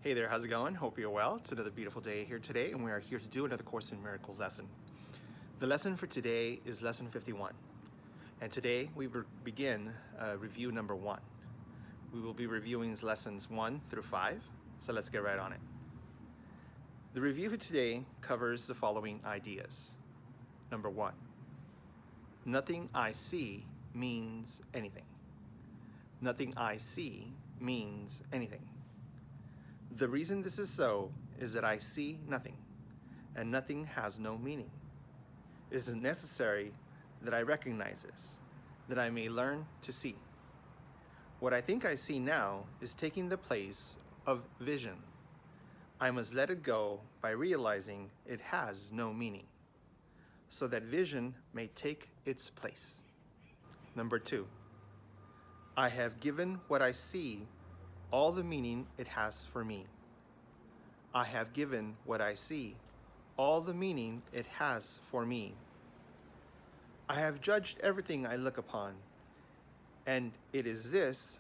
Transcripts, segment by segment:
Hey there, how's it going? Hope you're well. It's another beautiful day here today, and we are here to do another Course in Miracles lesson. The lesson for today is lesson 51, and today we begin review number 1. We will be reviewing lessons 1 through 5, so let's get right on it. The review for today covers the following ideas. Number 1, nothing I see means anything. Nothing I see means anything. The reason this is so is that I see nothing, and nothing has no meaning. It is necessary that I recognize this, that I may learn to see. What I think I see now is taking the place of vision. I must let it go by realizing it has no meaning, so that vision may take its place. Number 2, I have given what I see all the meaning it has for me. I have given what I see all the meaning it has for me. I have judged everything I look upon, and it is this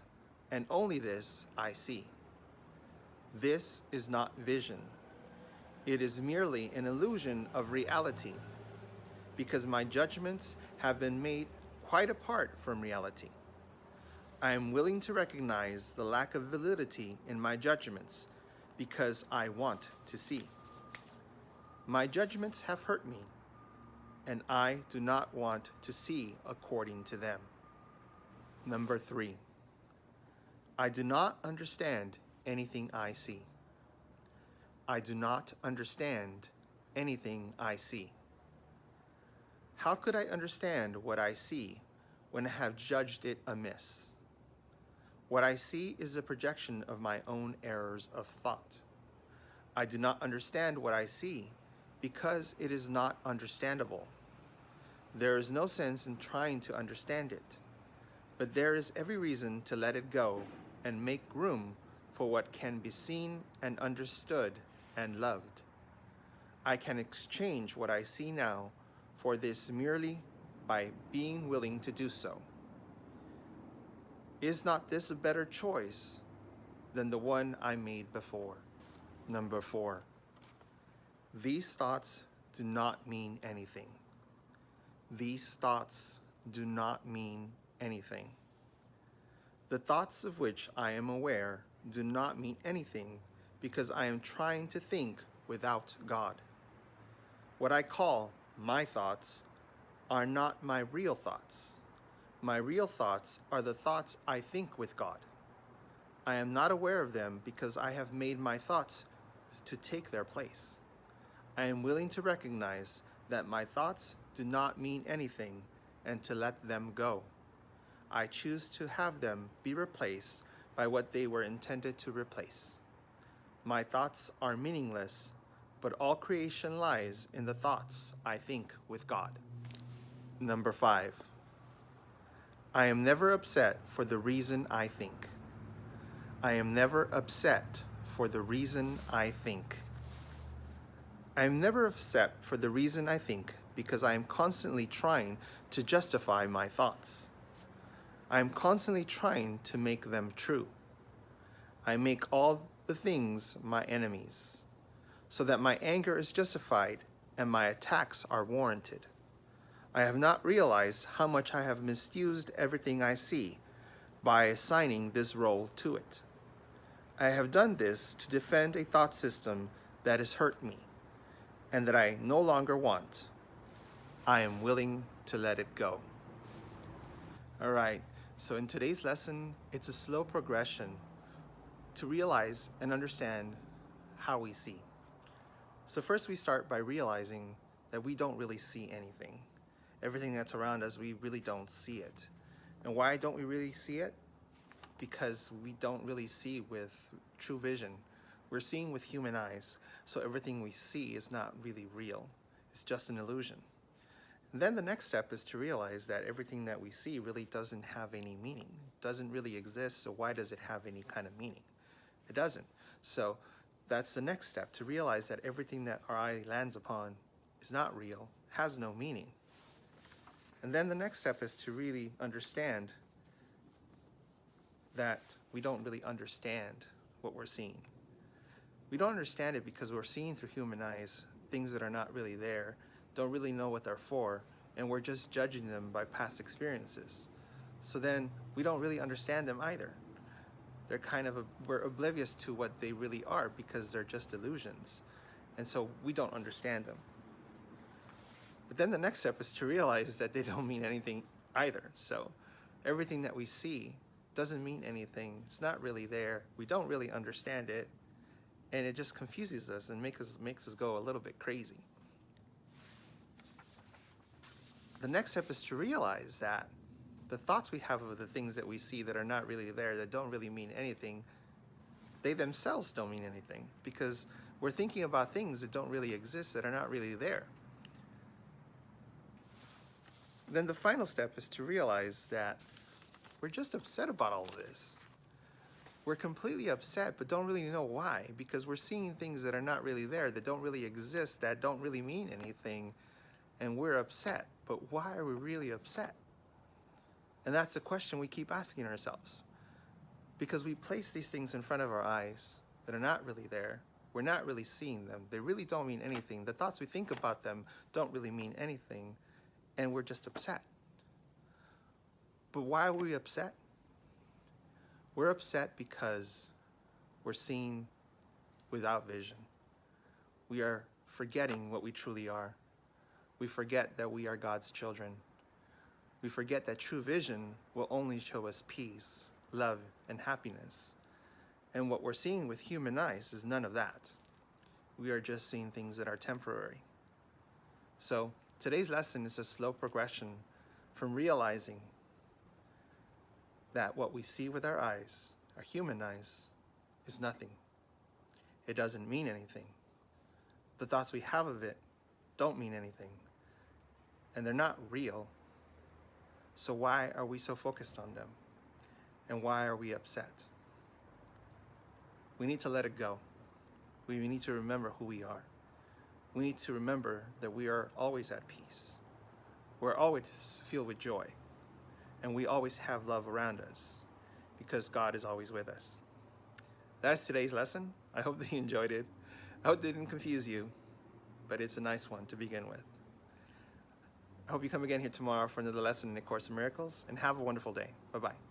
and only this I see. This is not vision. It is merely an illusion of reality, because my judgments have been made quite apart from reality. I am willing to recognize the lack of validity in my judgments because I want to see. My judgments have hurt me, and I do not want to see according to them. Number 3, I do not understand anything I see. I do not understand anything I see. How could I understand what I see when I have judged it amiss? What I see is a projection of my own errors of thought. I do not understand what I see because it is not understandable. There is no sense in trying to understand it, but there is every reason to let it go and make room for what can be seen and understood and loved. I can exchange what I see now for this merely by being willing to do so. Is not this a better choice than the one I made before? Number 4, these thoughts do not mean anything. These thoughts do not mean anything. The thoughts of which I am aware do not mean anything because I am trying to think without God. What I call my thoughts are not my real thoughts. My real thoughts are the thoughts I think with God. I am not aware of them because I have made my thoughts to take their place. I am willing to recognize that my thoughts do not mean anything and to let them go. I choose to have them be replaced by what they were intended to replace. My thoughts are meaningless, but all creation lies in the thoughts I think with God. Number 5, I am never upset for the reason I think. I am never upset for the reason I think. I am never upset for the reason I think because I am constantly trying to justify my thoughts. I am constantly trying to make them true. I make all the things my enemies, so that my anger is justified and my attacks are warranted. I have not realized how much I have misused everything I see by assigning this role to it. I have done this to defend a thought system that has hurt me and that I no longer want. I am willing to let it go. All right, so in today's lesson, it's a slow progression to realize and understand how we see. So first we start by realizing that we don't really see anything. Everything that's around us, we really don't see it. And why don't we really see it? Because we don't really see with true vision. We're seeing with human eyes, so everything we see is not really real. It's just an illusion. And then the next step is to realize that everything that we see really doesn't have any meaning. It doesn't really exist, so why does it have any kind of meaning? It doesn't. So that's the next step, to realize that everything that our eye lands upon is not real, has no meaning. And then the next step is to really understand that we don't really understand what we're seeing. We don't understand it because we're seeing through human eyes things that are not really there, don't really know what they're for, and we're just judging them by past experiences. So then we don't really understand them either. They're we're oblivious to what they really are because they're just illusions. And so we don't understand them. But then the next step is to realize that they don't mean anything either. So everything that we see doesn't mean anything. It's not really there. We don't really understand it. And it just confuses us and makes us go a little bit crazy. The next step is to realize that the thoughts we have of the things that we see that are not really there, that don't really mean anything, they themselves don't mean anything because we're thinking about things that don't really exist, that are not really there. Then the final step is to realize that we're just upset about all of this. We're completely upset, but don't really know why, because we're seeing things that are not really there, that don't really exist, that don't really mean anything, and we're upset. But why are we really upset? And that's a question we keep asking ourselves. Because we place these things in front of our eyes that are not really there. We're not really seeing them. They really don't mean anything. The thoughts we think about them don't really mean anything, and we're just upset. But why are we upset? We're upset because we're seeing without vision. We are forgetting what we truly are. We forget that we are God's children. We forget that true vision will only show us peace, love, and happiness. And what we're seeing with human eyes is none of that. We are just seeing things that are temporary. So today's lesson is a slow progression from realizing that what we see with our eyes, our human eyes, is nothing. It doesn't mean anything. The thoughts we have of it don't mean anything. And they're not real. So why are we so focused on them? And why are we upset? We need to let it go. We need to remember who we are. We need to remember that we are always at peace. We're always filled with joy. And we always have love around us because God is always with us. That's today's lesson. I hope that you enjoyed it. I hope it didn't confuse you, but it's a nice one to begin with. I hope you come again here tomorrow for another lesson in A Course in Miracles, and have a wonderful day. Bye-bye.